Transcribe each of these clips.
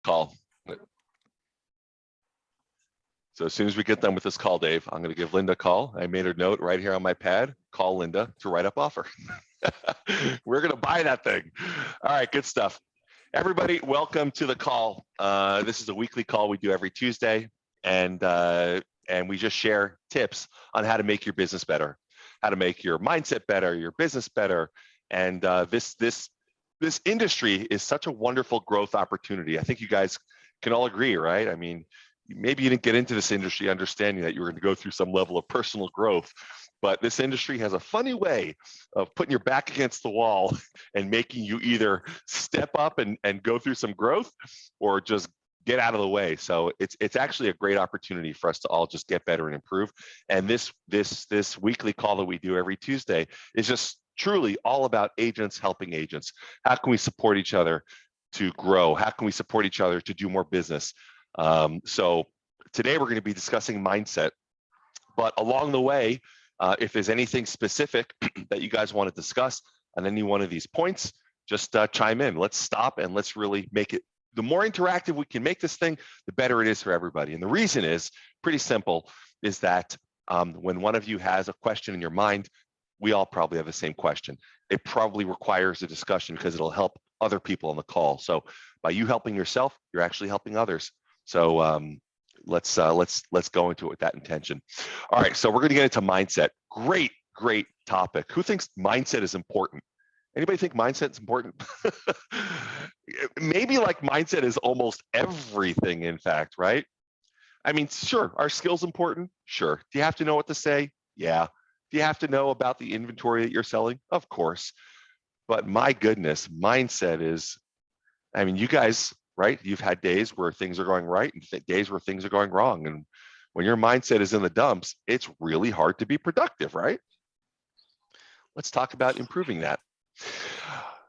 call. So as soon as we get done with this call, Dave, I'm going to give Linda a call. I made a note right here on my pad, call Linda to write up offer. We're going to buy that thing. All right, good stuff. Everybody, welcome to the call. This is a weekly call we do every Tuesday, and we just share tips on how to make your business better, how to make your mindset better, your business better. And this industry is such a wonderful growth opportunity. I think you guys can all agree, right? I mean, maybe you didn't get into this industry understanding that you were going to go through some level of personal growth, but this industry has a funny way of putting your back against the wall and making you either step up and go through some growth or just get out of the way. So it's actually a great opportunity for us to all just get better and improve. And this weekly call that we do every Tuesday is just truly all about agents helping agents. How can we support each other to grow? How can we support each other to do more business? So today we're going to be discussing mindset, but along the way, if there's anything specific that you guys want to discuss on any one of these points, just chime in. Let's stop and let's really make it, the more interactive we can make this thing, the better it is for everybody. And the reason is pretty simple, is that when one of you has a question in your mind, we all probably have the same question. It probably requires a discussion because it'll help other people on the call. So by you helping yourself, you're actually helping others. So let's go into it with that intention. All right, so we're going to get into mindset. Great topic. Who thinks mindset is important? Anybody think mindset is important? Maybe like mindset is almost everything, in fact, right? I mean, sure, are skills important? Sure. Do you have to know what to say? Yeah. Do you have to know about the inventory that you're selling? Of course. But my goodness, mindset is, I mean, you guys, right? You've had days where things are going right and days where things are going wrong. And when your mindset is in the dumps, it's really hard to be productive, right? Let's talk about improving that.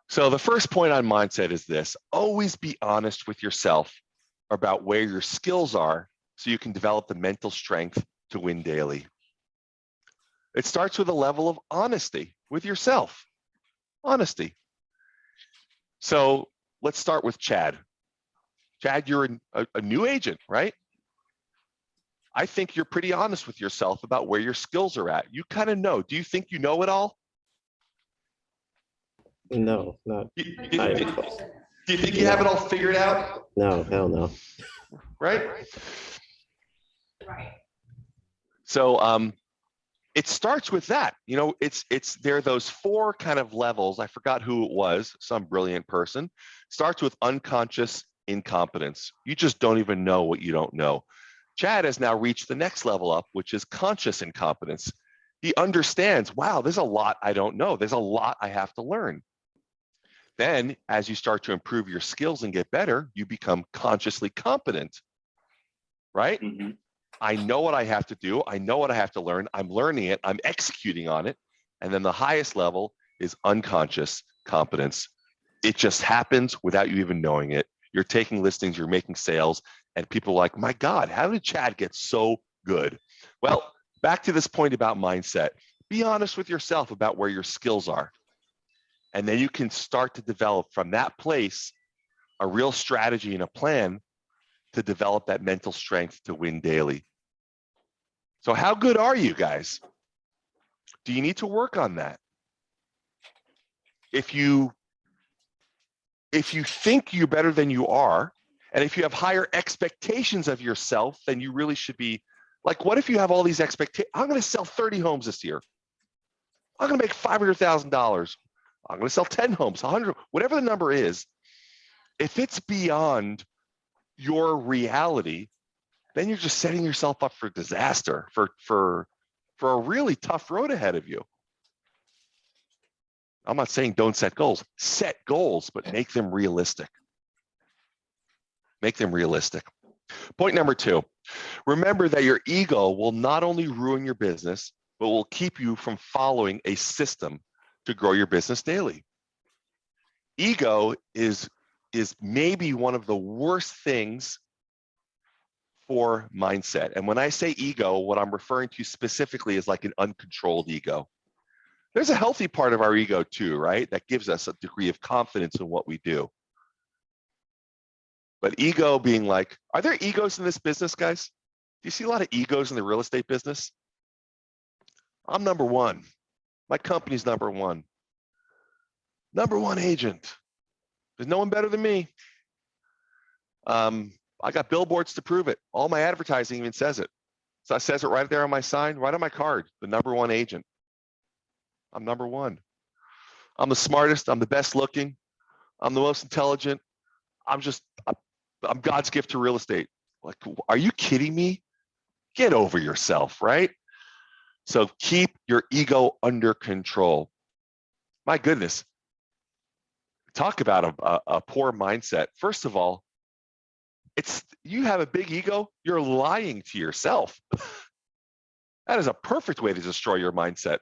So the first point on mindset is this: always be honest with yourself about where your skills are so you can develop the mental strength to win daily. It starts with a level of honesty with yourself. Honesty. So let's start with Chad. Chad, you're a new agent, right? I think you're pretty honest with yourself about where your skills are at. You kind of know. Do you think you know it all? No, not even close. Do you think you have it all figured out? No, hell no. Right? Right. So it starts with that. You know, there are those four kind of levels. I forgot who it was, some brilliant person. Starts with unconscious incompetence. You just don't even know what you don't know. Chad has now reached the next level up, which is conscious incompetence. He understands, wow, there's a lot I don't know. There's a lot I have to learn. Then as you start to improve your skills and get better, you become consciously competent, right? Mm-hmm. I know what I have to do. I know what I have to learn. I'm learning it. I'm executing on it. And then the highest level is unconscious competence. It just happens without you even knowing it. You're taking listings, you're making sales, and people are like, my God, how did Chad get so good? Well, back to this point about mindset. Be honest with yourself about where your skills are. And then you can start to develop from that place a real strategy and a plan to develop that mental strength to win daily. So how good are you guys? Do you need to work on that? If you think you're better than you are, and if you have higher expectations of yourself than you really should be, like what if you have all these expectations? I'm going to sell 30 homes this year. I'm going to make $500,000. I'm going to sell 10 homes, 100, whatever the number is. If it's beyond your reality, then you're just setting yourself up for disaster, for a really tough road ahead of you. I'm not saying don't set goals. Set goals, but make them realistic. Make them realistic. Point number 2, remember that your ego will not only ruin your business, but will keep you from following a system to grow your business daily. Ego is maybe one of the worst things for mindset. And when I say ego, what I'm referring to specifically is like an uncontrolled ego. There's a healthy part of our ego too, right? That gives us a degree of confidence in what we do. But ego being like, are there egos in this business, guys? Do you see a lot of egos in the real estate business? I'm number one. My company's number one. Number one agent. There's no one better than me. I got billboards to prove it. All my advertising even says it. So it says it right there on my sign, right on my card, the number one agent. I'm number one. I'm the smartest. I'm the best looking. I'm the most intelligent. I'm God's gift to real estate. Like, are you kidding me? Get over yourself, right? So keep your ego under control. My goodness. Talk about a poor mindset. First of all, you have a big ego, you're lying to yourself. That is a perfect way to destroy your mindset.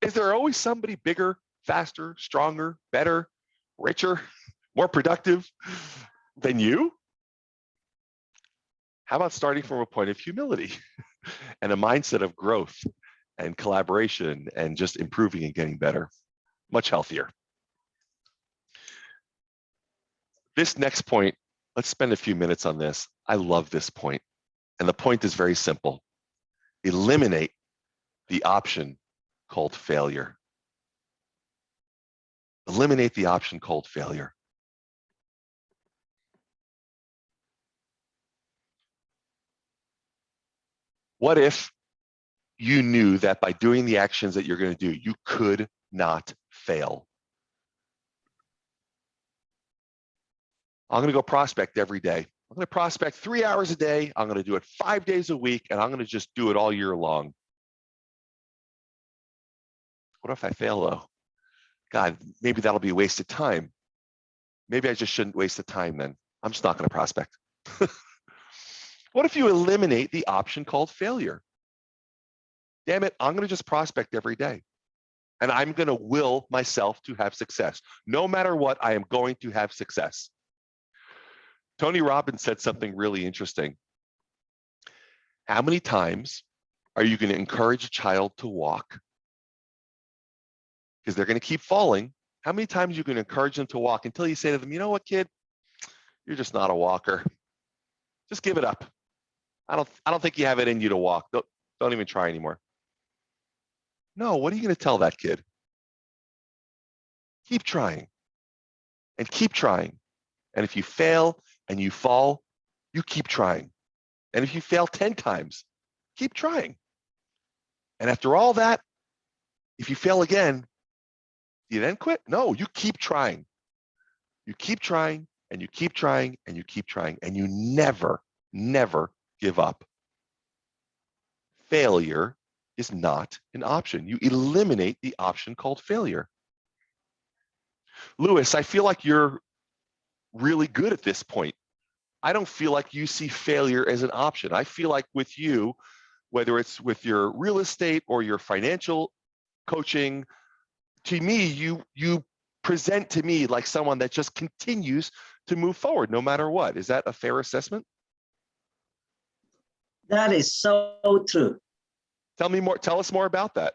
Is there always somebody bigger, faster, stronger, better, richer, more productive than you? How about starting from a point of humility and a mindset of growth and collaboration and just improving and getting better, much healthier. This next point, let's spend a few minutes on this. I love this point. And the point is very simple. Eliminate the option called failure. Eliminate the option called failure. What if you knew that by doing the actions that you're going to do, you could not fail? I'm going to go prospect every day. I'm going to prospect 3 hours a day. I'm going to do it 5 days a week, and I'm going to just do it all year long. What if I fail, though? God, maybe that'll be a waste of time. Maybe I just shouldn't waste the time then. I'm just not going to prospect. What if you eliminate the option called failure? Damn it, I'm going to just prospect every day. And I'm going to will myself to have success. No matter what, I am going to have success. Tony Robbins said something really interesting. How many times are you going to encourage a child to walk? Because they're going to keep falling. How many times are you going to encourage them to walk until you say to them, you know what, kid? You're just not a walker. Just give it up. I don't think you have it in you to walk. Don't even try anymore. No, what are you going to tell that kid? Keep trying and keep trying. And if you fail and you fall, you keep trying. And if you fail 10 times, keep trying. And after all that, if you fail again, do you then quit? No, you keep trying. You keep trying and you keep trying and you keep trying, and you never, never give up. Failure is not an option. You eliminate the option called failure. Lewis, I feel like you're really good at this point. I don't feel like you see failure as an option. I feel like with you, whether it's with your real estate or your financial coaching, to me, you present to me like someone that just continues to move forward no matter what. Is that a fair assessment? That is so true. Tell us more about that.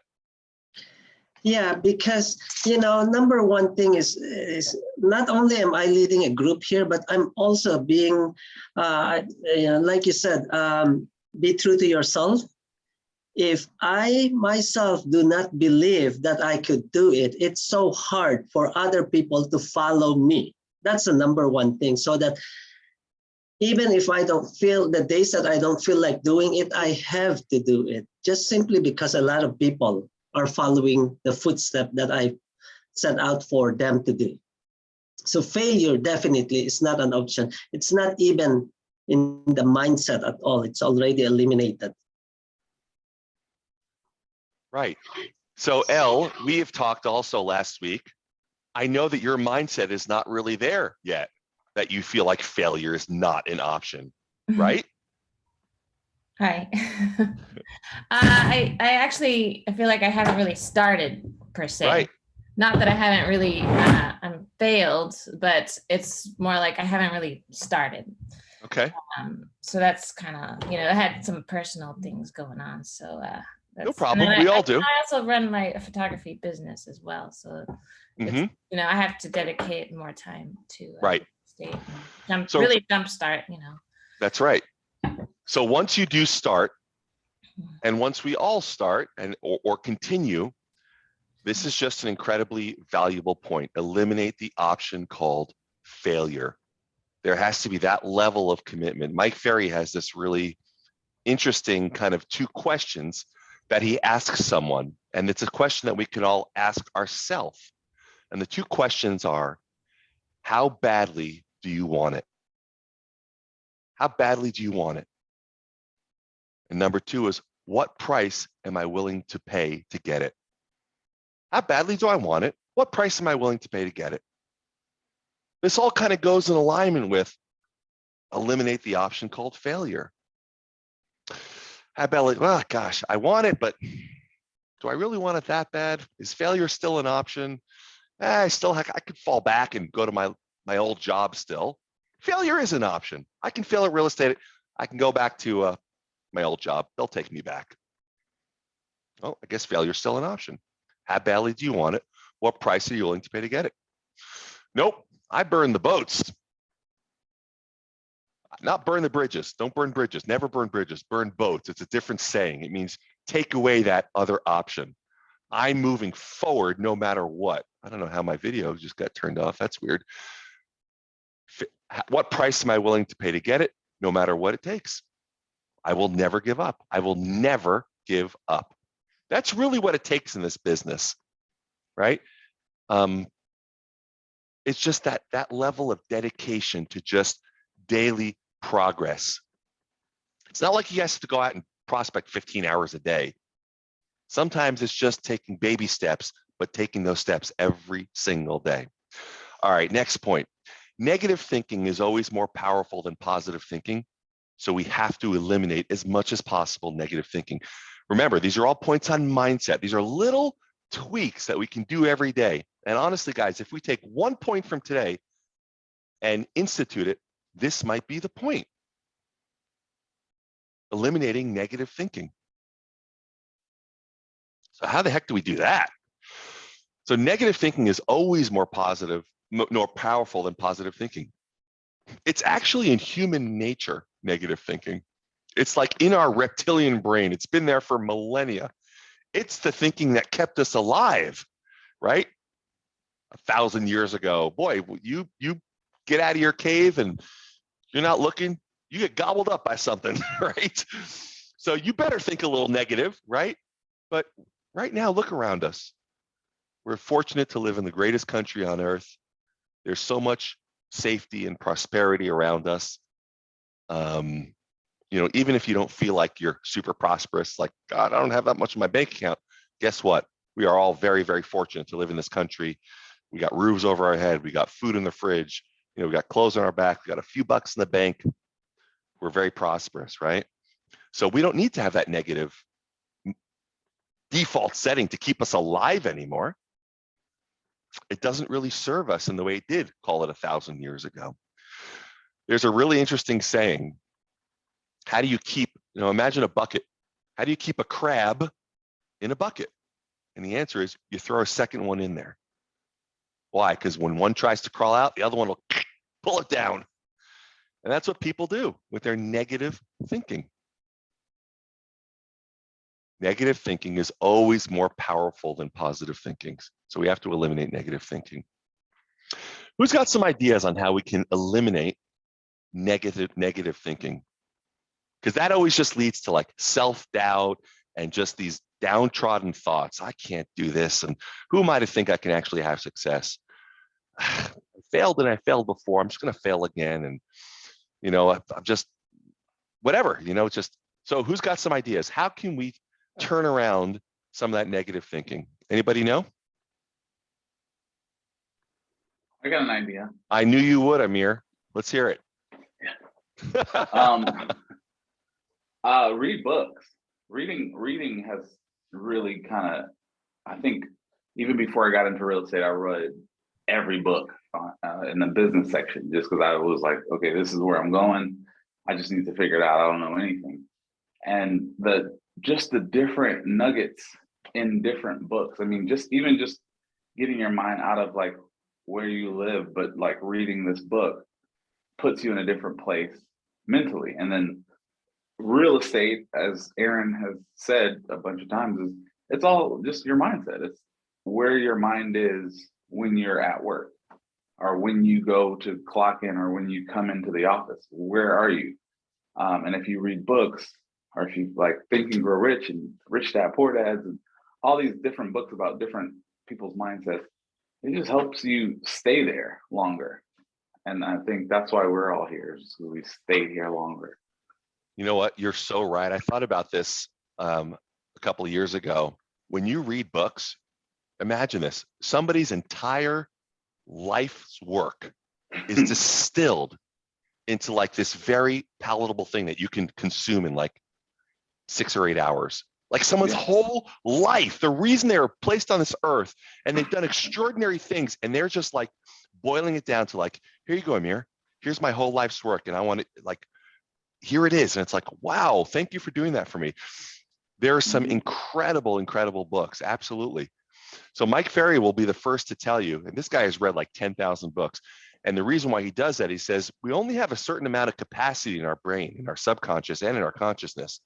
Yeah, because, number one thing is not only am I leading a group here, but I'm also being, like you said, be true to yourself. If I myself do not believe that I could do it, it's so hard for other people to follow me. That's the number one thing. So that even if I don't feel, the days that I don't feel like doing it, I have to do it, just simply because a lot of people are following the footstep that I set out for them to do. So failure definitely is not an option. It's not even in the mindset at all. It's already eliminated. Right. So Elle, we have talked also last week. I know that your mindset is not really there yet, that you feel like failure is not an option, right? Hi. I feel like I haven't really started per se. Right. Not that I haven't really failed, but it's more like I haven't really started. Okay. So that's kind of, I had some personal things going on. So no problem. We all do. I also run my photography business as well. So, I have to dedicate more time to right. estate. And So- really jumpstart, you know. That's right. So once you do start, and once we all start or continue, this is just an incredibly valuable point. Eliminate the option called failure. There has to be that level of commitment. Mike Ferry has this really interesting kind of two questions that he asks someone. And it's a question that we can all ask ourselves. And the two questions are, how badly do you want it? How badly do you want it? And number two is, what price am I willing to pay to get it? How badly do I want it? What price am I willing to pay to get it? This all kind of goes in alignment with eliminate the option called failure. How badly, well, gosh, I want it, but do I really want it that bad? Is failure still an option? I could fall back and go to my old job still. Failure is an option. I can fail at real estate. I can go back to my old job. They'll take me back. Oh, I guess failure is still an option. How badly do you want it? What price are you willing to pay to get it? Nope, I burn the boats. Not burn the bridges. Don't burn bridges. Never burn bridges. Burn boats. It's a different saying. It means take away that other option. I'm moving forward no matter what. I don't know how my video just got turned off. That's weird. What price am I willing to pay to get it? No matter what it takes. I will never give up. I will never give up. That's really what it takes in this business, right? It's just that level of dedication to just daily progress. It's not like you have to go out and prospect 15 hours a day. Sometimes it's just taking baby steps, but taking those steps every single day. All right, next point. Negative thinking is always more powerful than positive thinking. So we have to eliminate as much as possible negative thinking. Remember, these are all points on mindset. These are little tweaks that we can do every day. And honestly, guys, if we take 1 point from today and institute it, this might be the point. Eliminating negative thinking. So how the heck do we do that? So negative thinking is always more positive, more powerful than positive thinking. It's actually in human nature, negative thinking. It's like in our reptilian brain. It's been there for millennia. It's the thinking that kept us alive, right? 1,000 years ago, boy, you get out of your cave and you're not looking, you get gobbled up by something, right? So you better think a little negative, right? But right now, look around us. We're fortunate to live in the greatest country on earth. There's so much safety and prosperity around us. You know, even if you don't feel like you're super prosperous, like, God, I don't have that much in my bank account. Guess what? We are all very, very fortunate to live in this country. We got roofs over our head. We got food in the fridge. You know, we got clothes on our back. We got a few bucks in the bank. We're very prosperous, right? So we don't need to have that negative default setting to keep us alive anymore. It doesn't really serve us in the way it did, call it 1,000 years ago. There's a really interesting saying. How do you keep, you know, imagine a bucket. How do you keep a crab in a bucket? And the answer is you throw a second one in there. Why? Because when one tries to crawl out, the other one will pull it down. And that's what people do with their negative thinking. Negative thinking is always more powerful than positive thinking. So we have to eliminate negative thinking. Who's got some ideas on how we can eliminate negative thinking? Because that always just leads to like self-doubt and just these downtrodden thoughts. I can't do this. And who am I to think I can actually have success? I failed and I failed before. I'm just going to fail again. And, you know, I'm just, whatever, you know, just, so who's got some ideas? How can we turn around some of that negative thinking? Anybody know? I got an idea. I knew you would, Amir. Let's hear it. Read books. Reading has really kind of, I think, even before I got into real estate, I read every book in the business section just because I was like, okay, this is where I'm going. I just need to figure it out. I don't know anything. And just the different nuggets in different books. I mean, just getting your mind out of like where you live, but like reading this book puts you in a different place mentally. And then real estate, as Aaron has said a bunch of times, is it's all just your mindset. It's where your mind is when you're at work, or when you go to clock in, or when you come into the office. Where are you? And if you read books, or if you like Think and Grow Rich and Rich Dad Poor Dads and all these different books about different people's mindsets, it just helps you stay there longer. And I think that's why we're all here, so we stay here longer. You know what? You're so right. I thought about this a couple of years ago. When you read books, imagine this: somebody's entire life's work is distilled into like this very palatable thing that you can consume in like 6 or 8 hours. Like someone's whole life, the reason they were placed on this earth, and they've done extraordinary things, and they're just like boiling it down to like, here you go, Amir. Here's my whole life's work, and I want it, like, here it is. And it's like, wow, thank you for doing that for me. There are some incredible, incredible books. Absolutely. So Mike Ferry will be the first to tell you, and this guy has read like 10,000 books. And the reason why he does that, he says, we only have a certain amount of capacity in our brain, in our subconscious, and in our consciousness.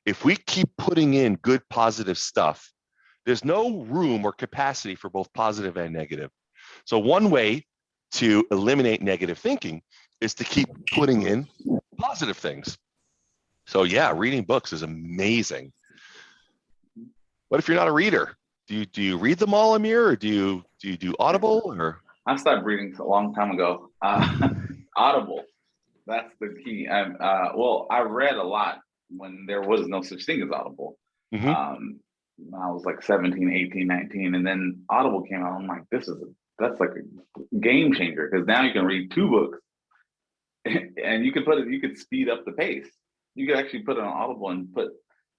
If we keep putting in good, positive stuff, there's no room or capacity for both positive and negative. So one way to eliminate negative thinking is to keep putting in positive things. So yeah, reading books is amazing. What if you're not a reader? Do you read them all, Amir, or do you do Audible? Or I stopped reading a long time ago. Audible, that's the key. I read a lot when there was no such thing as Audible. Mm-hmm. I was like 17, 18, 19, and then Audible came out. I'm like, that's like a game changer, because now you can read 2 books, and you could speed up the pace. You could actually put it on Audible and put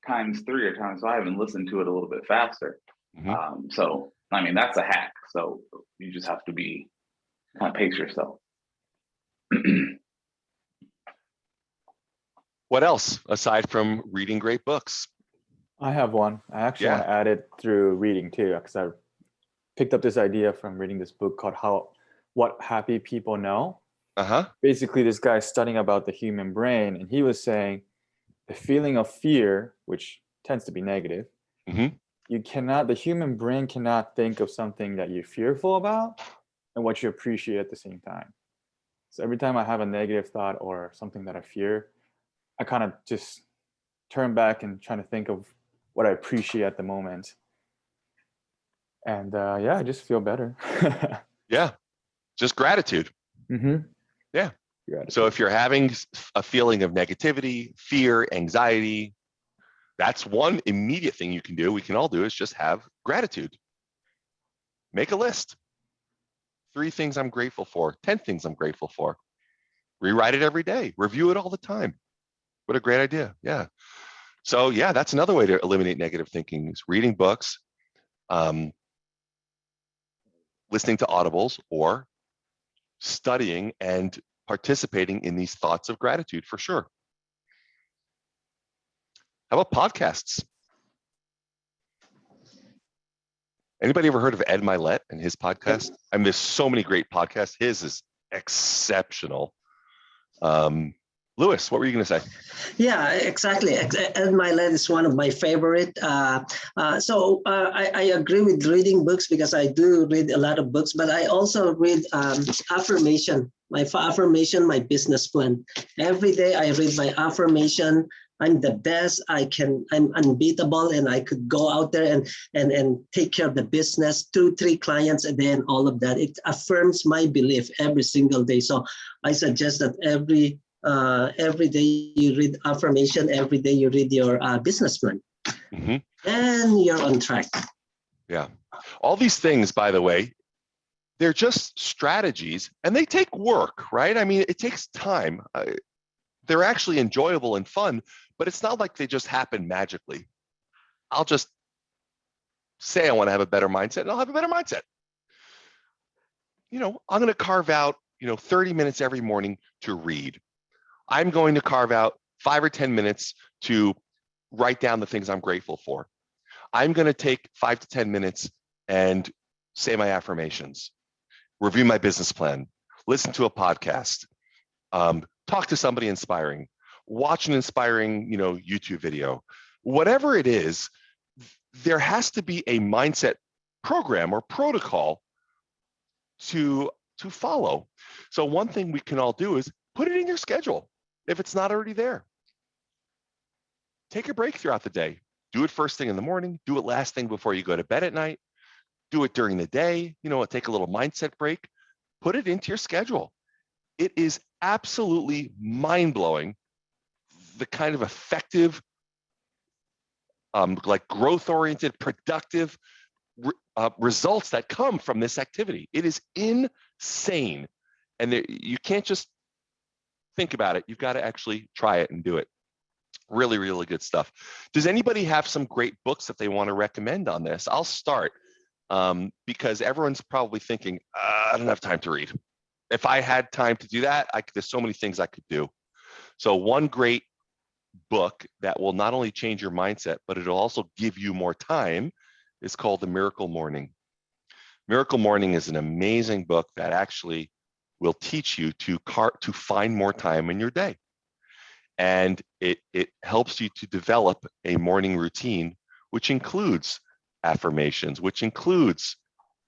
times 3 or times 5 and listen to it a little bit faster. Mm-hmm. So I mean, that's a hack. So you just have to kind of pace yourself. What else aside from reading great books? I have one. I actually want to add it through reading too, because I picked up this idea from reading this book called What Happy People Know. Basically, this guy's studying about the human brain, and he was saying the feeling of fear, which tends to be negative, the human brain cannot think of something that you're fearful about and what you appreciate at the same time. So every time I have a negative thought or something that I fear, I kind of just turn back and try to think of what I appreciate at the moment. And I just feel better. Yeah, just gratitude. Yeah. Gratitude. So if you're having a feeling of negativity, fear, anxiety, that's one immediate thing you can do. We can all do is just have gratitude. Make a list. 3 things I'm grateful for, 10 things I'm grateful for. Rewrite it every day. Review it all the time. What a great idea. Yeah. So yeah, that's another way to eliminate negative thinking is reading books, listening to audibles, or studying and participating in these thoughts of gratitude for sure. How about podcasts? Anybody ever heard of Ed Milet and his podcast? I mean, there's so many great podcasts. His is exceptional. Louis, what were you going to say? Yeah, exactly. Ed Milet is one of my favorite. So I agree with reading books, because I do read a lot of books, but I also read affirmation, my business plan. Every day I read my affirmation. I'm the best. I'm unbeatable, and I could go out there and take care of the business, 2-3 clients a day, and all of that. It affirms my belief every single day. So I suggest that every day you read affirmation, every day you read your business plan, and you're on track. Yeah. All these things, by the way, they're just strategies, and they take work, right? I mean, it takes time. They're actually enjoyable and fun, but it's not like they just happen magically. I'll just say I want to have a better mindset, and I'll have a better mindset. I'm going to carve out, 30 minutes every morning to read. I'm going to carve out 5 or 10 minutes to write down the things I'm grateful for. I'm going to take 5 to 10 minutes and say my affirmations, review my business plan, listen to a podcast, talk to somebody inspiring, watch an inspiring, YouTube video, whatever it is. There has to be a mindset program or protocol to follow. So one thing we can all do is put it in your schedule if it's not already there. Take a break throughout the day. Do it first thing in the morning, do it last thing before you go to bed at night, do it during the day, take a little mindset break, put it into your schedule. It is absolutely mind-blowing the kind of effective, like growth-oriented, productive results that come from this activity. It is insane. And you can't just think about it. You've got to actually try it and do it. Really, really good stuff. Does anybody have some great books that they want to recommend on this? I'll start because everyone's probably thinking, I don't have time to read. If I had time to do that, there's so many things I could do. So one great book that will not only change your mindset, but it'll also give you more time is called The Miracle Morning. Miracle Morning is an amazing book that actually will teach you to find more time in your day. And it helps you to develop a morning routine, which includes affirmations, which includes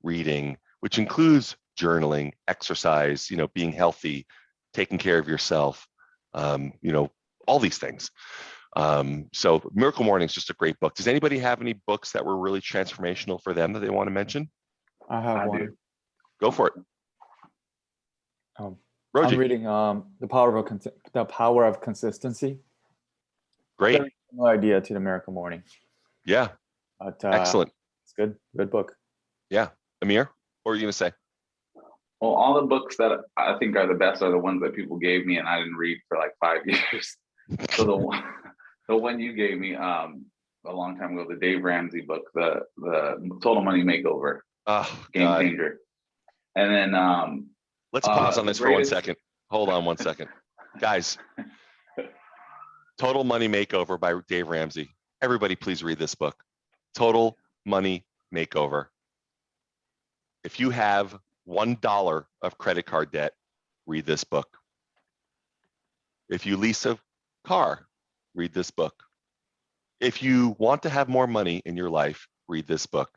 reading, which includes journaling, exercise, being healthy, taking care of yourself, all these things. So Miracle Morning is just a great book. Does anybody have any books that were really transformational for them that they want to mention? I have one. do. Go for it. I'm reading The Power of Consistency. Great. Very similar idea to The Miracle Morning. Yeah. But, excellent. It's good. Good book. Yeah. Amir, what were you going to say? Well, all the books that I think are the best are the ones that people gave me and I didn't read for like 5 years. So the one you gave me a long time ago, the Dave Ramsey book, the Total Money Makeover, Game Changer. And then let's pause on this for 1 second. Hold on 1 second. Guys, Total Money Makeover by Dave Ramsey. Everybody please read this book. Total Money Makeover. If you have $1 of credit card debt, read this book. If you lease a car, read this book. If you want to have more money in your life, read this book.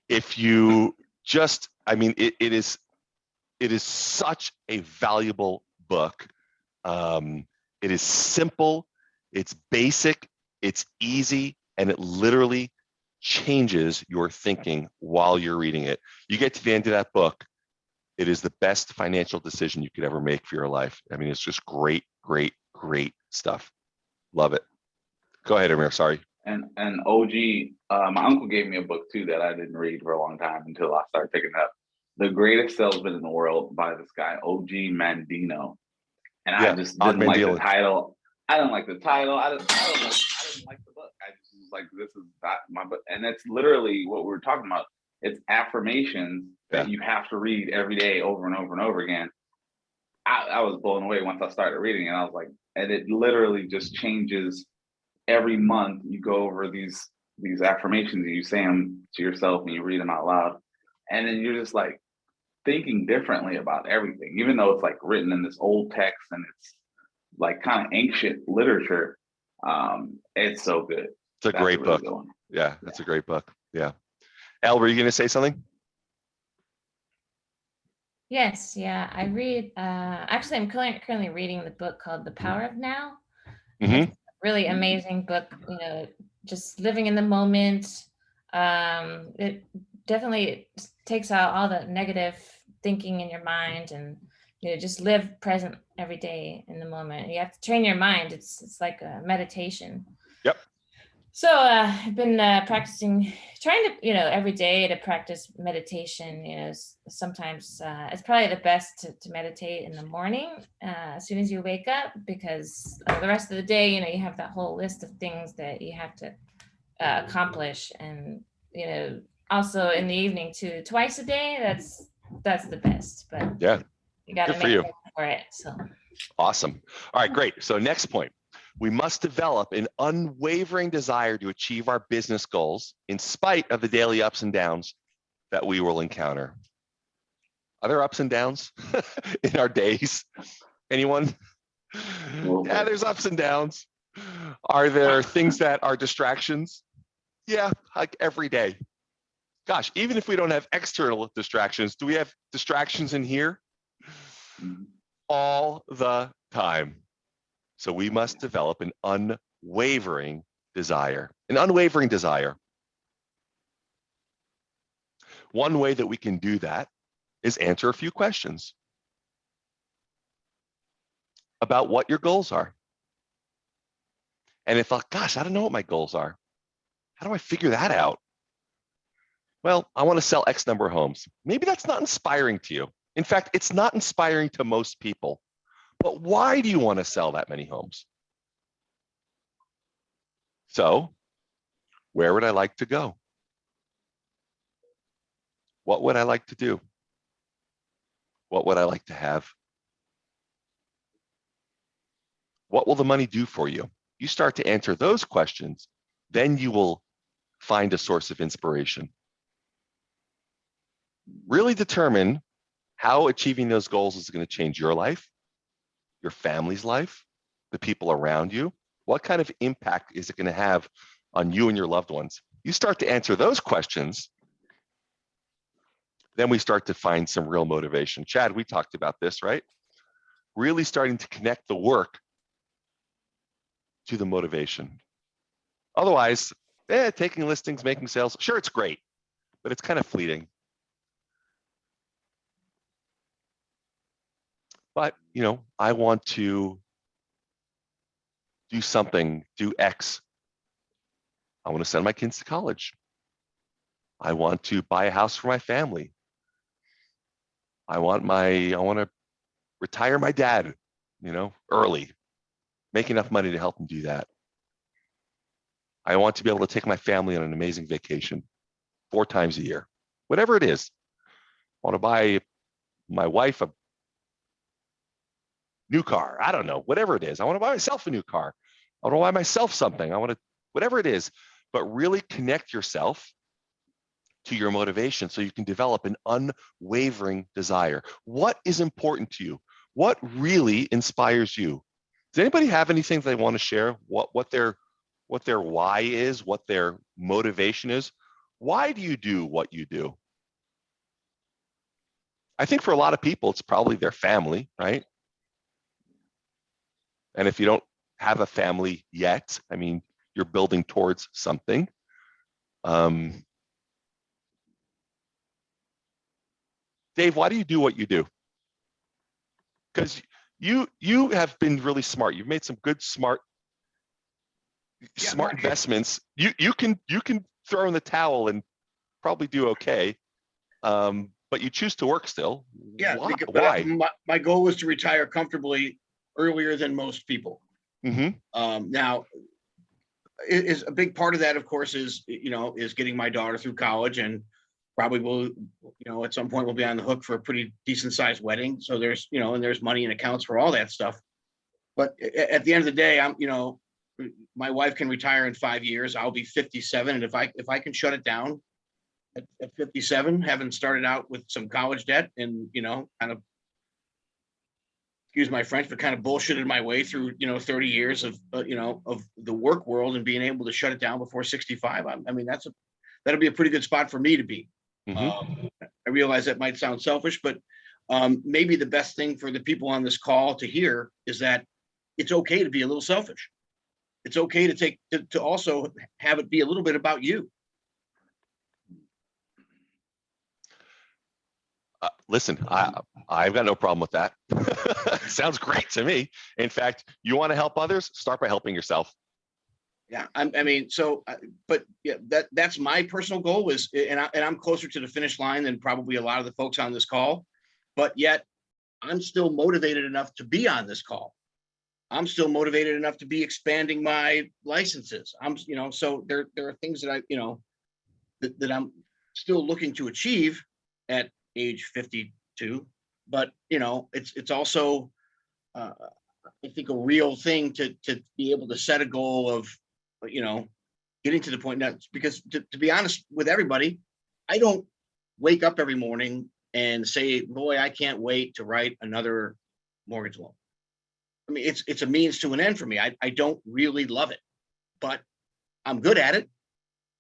If you just, it is such a valuable book. It is simple, it's basic, it's easy, and it literally changes your thinking while you're reading it. You get to the end of that book, it is the best financial decision you could ever make for your life. It's just great, great, great stuff. Love it. Go ahead, Amir, sorry. And OG, my uncle gave me a book too that I didn't read for a long time until I started picking it up. The Greatest Salesman in the World by this guy, OG Mandino. And I just didn't like the title. I didn't like the title. I didn't like the book. I just was like, this is not my book. And that's literally what we were talking about. It's affirmations that you have to read every day over and over and over again. I was blown away once I started reading it. I was like, and it literally just changes every month. You go over these affirmations and you say them to yourself and you read them out loud. And then you're just like thinking differently about everything, even though it's like written in this old text and it's like kind of ancient literature. It's so good. It's a great book. Yeah, that's a great book. Yeah. Elle, were you going to say something? Yes, yeah. I read, actually, I'm currently reading the book called The Power of Now. Mm-hmm. It's a really amazing book, just living in the moment. It definitely takes out all the negative thinking in your mind and, just live present every day in the moment. You have to train your mind. It's like a meditation. Yep. So I've been practicing, trying to, every day to practice meditation. Sometimes it's probably the best to meditate in the morning as soon as you wake up, because the rest of the day, you have that whole list of things that you have to accomplish. And, also in the evening too, twice a day, that's the best. But yeah, you got to make for it. So awesome. All right, great. So next point. We must develop an unwavering desire to achieve our business goals in spite of the daily ups and downs that we will encounter. Are there ups and downs in our days? Anyone? Yeah, there's ups and downs. Are there things that are distractions? Yeah, like every day. Gosh, even if we don't have external distractions, do we have distractions in here? All the time. So we must develop an unwavering desire. An unwavering desire. One way that we can do that is answer a few questions about what your goals are. And if, gosh, I don't know what my goals are. How do I figure that out? Well, I want to sell X number of homes. Maybe that's not inspiring to you. In fact, it's not inspiring to most people. But why do you want to sell that many homes? So, where would I like to go? What would I like to do? What would I like to have? What will the money do for you? You start to answer those questions, then you will find a source of inspiration. Really determine how achieving those goals is going to change your life, your family's life, the people around you. What kind of impact is it going to have on you and your loved ones? You start to answer those questions, then we start to find some real motivation. Chad, we talked about this, right? Really starting to connect the work to the motivation. Otherwise, taking listings, making sales, sure, it's great, but it's kind of fleeting. But, you know, I want to do something, do X. I want to send my kids to college. I want to buy a house for my family. I want to retire my dad, you know, early, make enough money to help him do that. I want to be able to take my family on an amazing vacation 4 times a year, whatever it is. I want to buy my wife a new car. I don't know, whatever it is. I want to buy myself a new car. I want to buy myself something. I want to, whatever it is, but really connect yourself to your motivation so you can develop an unwavering desire. What is important to you? What really inspires you? Does anybody have anything they want to share? What their why is, what their motivation is? Why do you do what you do? I think for a lot of people, it's probably their family, right? And if you don't have a family yet, I mean, you're building towards something. Dave, why do you do what you do? Because you have been really smart. You've made some good, smart investments. You can throw in the towel and probably do okay. But you choose to work still. Yeah. Why? My goal was to retire comfortably earlier than most people. Mm-hmm. Now, is a big part of that, of course, is getting my daughter through college, and probably will, at some point we'll be on the hook for a pretty decent sized wedding. So there's, and there's money and accounts for all that stuff. But at the end of the day, my wife can retire in 5 years. I'll be 57. And if I can shut it down at 57, having started out with some college debt and, kind of, excuse my French, but kind of bullshitted my way through, 30 years of, of the work world and being able to shut it down before 65. I mean, that'll be a pretty good spot for me to be. Mm-hmm. I realize that might sound selfish, but maybe the best thing for the people on this call to hear is that it's okay to be a little selfish. It's okay to also have it be a little bit about you. Listen, I've got no problem with that. Sounds great to me. In fact, you want to help others, start by helping yourself. Yeah, but yeah, that's my personal goal is, and I'm closer to the finish line than probably a lot of the folks on this call, but yet I'm still motivated enough to be on this call. I'm still motivated enough to be expanding my licenses. So there are things that that I'm still looking to achieve at age 52, but it's also I think a real thing to be able to set a goal of getting to the point now, because to be honest with everybody, I don't wake up every morning and say, boy, I can't wait to write another mortgage loan. I mean, it's a means to an end for me. I don't really love it, but I'm good at it.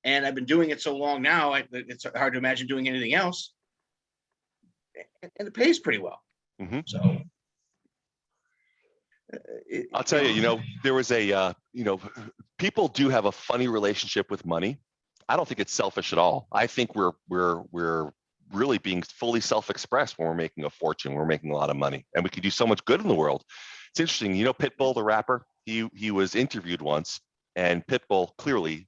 And I've been doing it so long now, it's hard to imagine doing anything else. And it pays pretty well. Mm-hmm. So I'll tell you, there was people do have a funny relationship with money. I don't think it's selfish at all. I think we're really being fully self-expressed when we're making a fortune. We're making a lot of money, and we can do so much good in the world. It's interesting, Pitbull, the rapper. He was interviewed once, and Pitbull clearly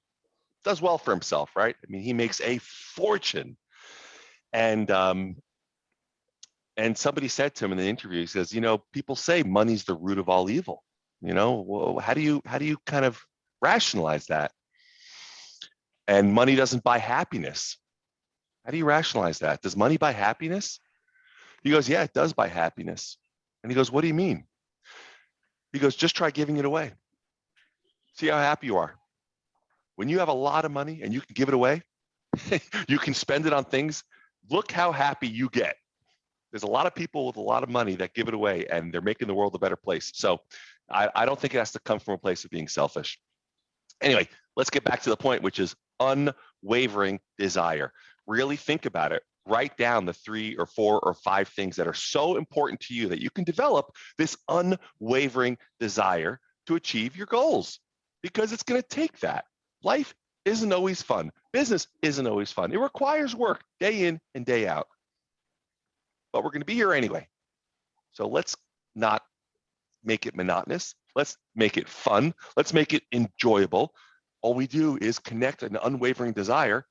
does well for himself, right? I mean, he makes a fortune, and somebody said to him in the interview, he says, people say money's the root of all evil. Well, how do you kind of rationalize that? And money doesn't buy happiness. How do you rationalize that? Does money buy happiness? He goes, yeah, it does buy happiness. And he goes, what do you mean? He goes, just try giving it away. See how happy you are. When you have a lot of money and you can give it away, you can spend it on things. Look how happy you get. There's a lot of people with a lot of money that give it away, and they're making the world a better place. So I don't think it has to come from a place of being selfish. Anyway, let's get back to the point, which is unwavering desire. Really think about it. Write down the 3 or 4 or 5 things that are so important to you that you can develop this unwavering desire to achieve your goals, because it's going to take that. Life isn't always fun. Business isn't always fun. It requires work day in and day out. But we're going to be here anyway. So let's not make it monotonous. Let's make it fun. Let's make it enjoyable. All we do is connect an unwavering desire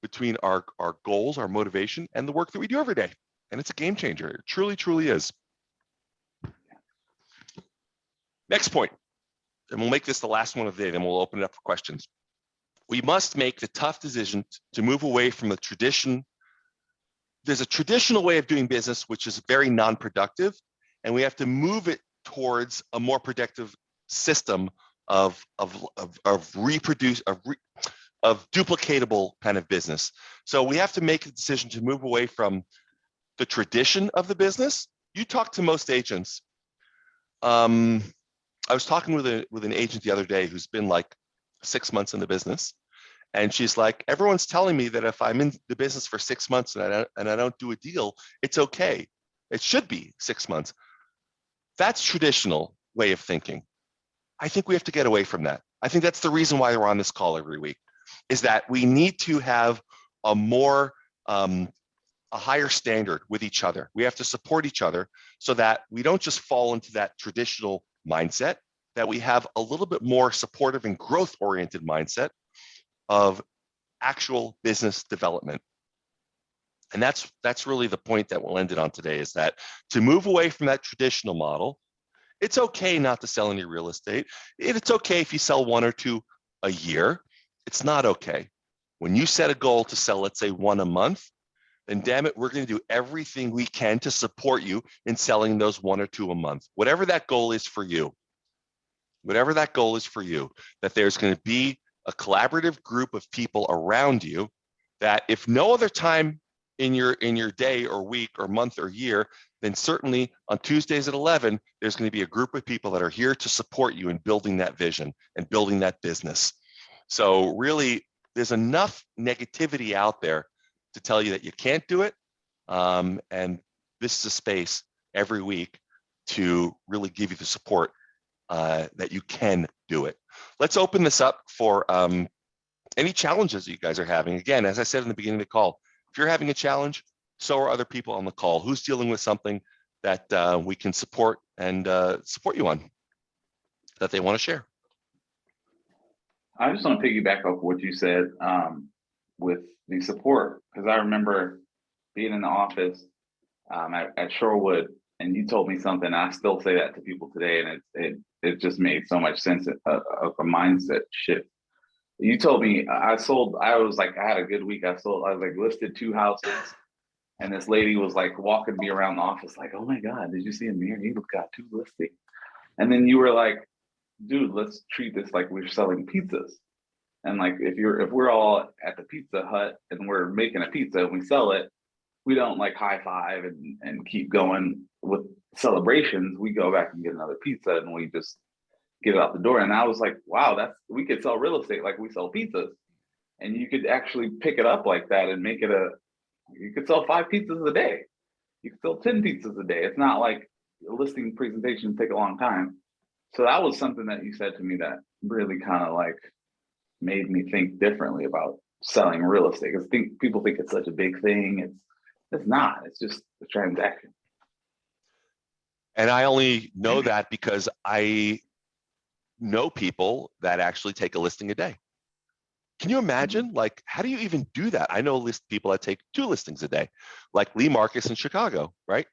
between our goals, our motivation, and the work that we do every day. And it's a game changer. It truly, truly is. Next point, and we'll make this the last one of the day, then we'll open it up for questions. We must make the tough decision to move away from the tradition. There's a traditional way of doing business, which is very non-productive, and we have to move it towards a more productive system of duplicatable kind of business. So we have to make a decision to move away from the tradition of the business. You talk to most agents. I was talking with an agent the other day who's been like 6 months in the business, and she's like, everyone's telling me that if I'm in the business for 6 months and I don't do a deal, it's okay. It should be 6 months. That's traditional way of thinking. I think we have to get away from that. I think that's the reason why we're on this call every week, is that we need to have a more, a higher standard with each other. We have to support each other so that we don't just fall into that traditional mindset, that we have a little bit more supportive and growth-oriented mindset of actual business development. And that's really the point that we'll end it on today, is that to move away from that traditional model, it's okay not to sell any real estate. It's okay if you sell 1 or 2 a year. It's not okay. When you set a goal to sell, let's say 1 a month, then damn it, we're going to do everything we can to support you in selling those 1 or 2 a month. Whatever that goal is for you, that there's going to be a collaborative group of people around you that, if no other time in your day or week or month or year, then certainly on Tuesdays at 11, there's going to be a group of people that are here to support you in building that vision and building that business. So really, there's enough negativity out there to tell you that you can't do it. And this is a space every week to really give you the support that you can do it. Let's open this up for any challenges that you guys are having. Again, as I said in the beginning of the call, if you're having a challenge, so are other people on the call. Who's dealing with something that we can support and support you on that they want to share? I just want to piggyback off what you said with the support, because I remember being in the office at Shorewood, and you told me something, and I still say that to people today, and it just made so much sense of a mindset shift. You told me I had a good week. I was like listed 2 houses, and this lady was like walking me around the office like, oh my God, did you see a mirror? You got 2 listings. And then you were like, dude, let's treat this like we're selling pizzas. And like, if we're all at the Pizza Hut and we're making a pizza and we sell it, we don't like high five and keep going with celebrations. We go back and get another pizza and we just get it out the door. And I was like, wow, we could sell real estate like we sell pizzas. And you could actually pick it up like that and make it you could sell 5 pizzas a day. You could sell 10 pizzas a day. It's not like listing presentations take a long time. So that was something that you said to me that really kind of like made me think differently about selling real estate. Because people think it's such a big thing. It's not. It's just a transaction. And I only know that because I know people that actually take a listing a day. Can you imagine? Like, how do you even do that? I know people that take 2 listings a day, like Lee Marcus in Chicago, right?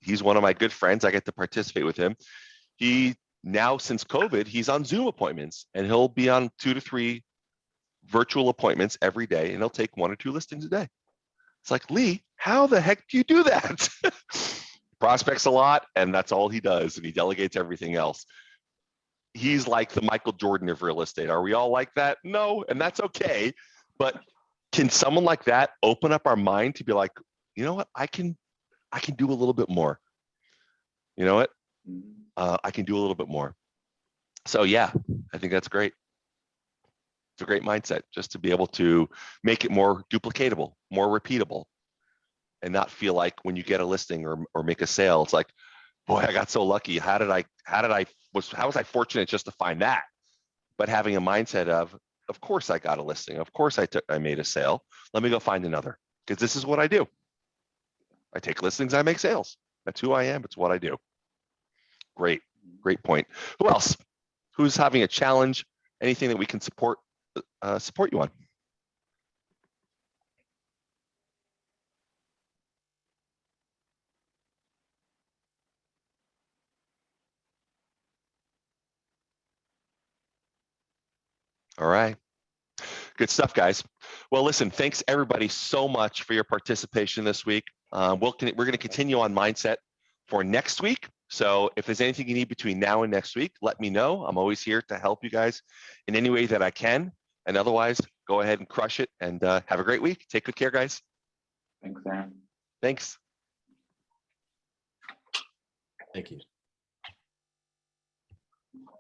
He's one of my good friends. I get to participate with him. He now, since COVID, he's on Zoom appointments, and he'll be on 2 to 3 virtual appointments every day, and he'll take 1 or 2 listings a day. It's like, Lee, how the heck do you do that? Prospects a lot, and that's all he does, and he delegates everything else. He's like the Michael Jordan of real estate. Are we all like that? No, and that's okay. But can someone like that open up our mind to be like, you know what, I can do a little bit more. You know what? I can do a little bit more. So yeah, I think that's great. It's a great mindset, just to be able to make it more duplicatable, more repeatable, and not feel like when you get a listing or make a sale, it's like, boy, I got so lucky. How was I fortunate just to find that? But having a mindset of course I got a listing. Of course I made a sale. Let me go find another, because this is what I do. I take listings, I make sales. That's who I am. It's what I do. Great point. Who else? Who's having a challenge? Anything that we can support you on? All right. Good stuff, guys. Well, listen, thanks everybody so much for your participation this week. We're going to continue on mindset for next week. So if there's anything you need between now and next week, let me know. I'm always here to help you guys in any way that I can. And otherwise, go ahead and crush it, and have a great week. Take good care, guys. Thanks, Aaron. Thanks. Thank you.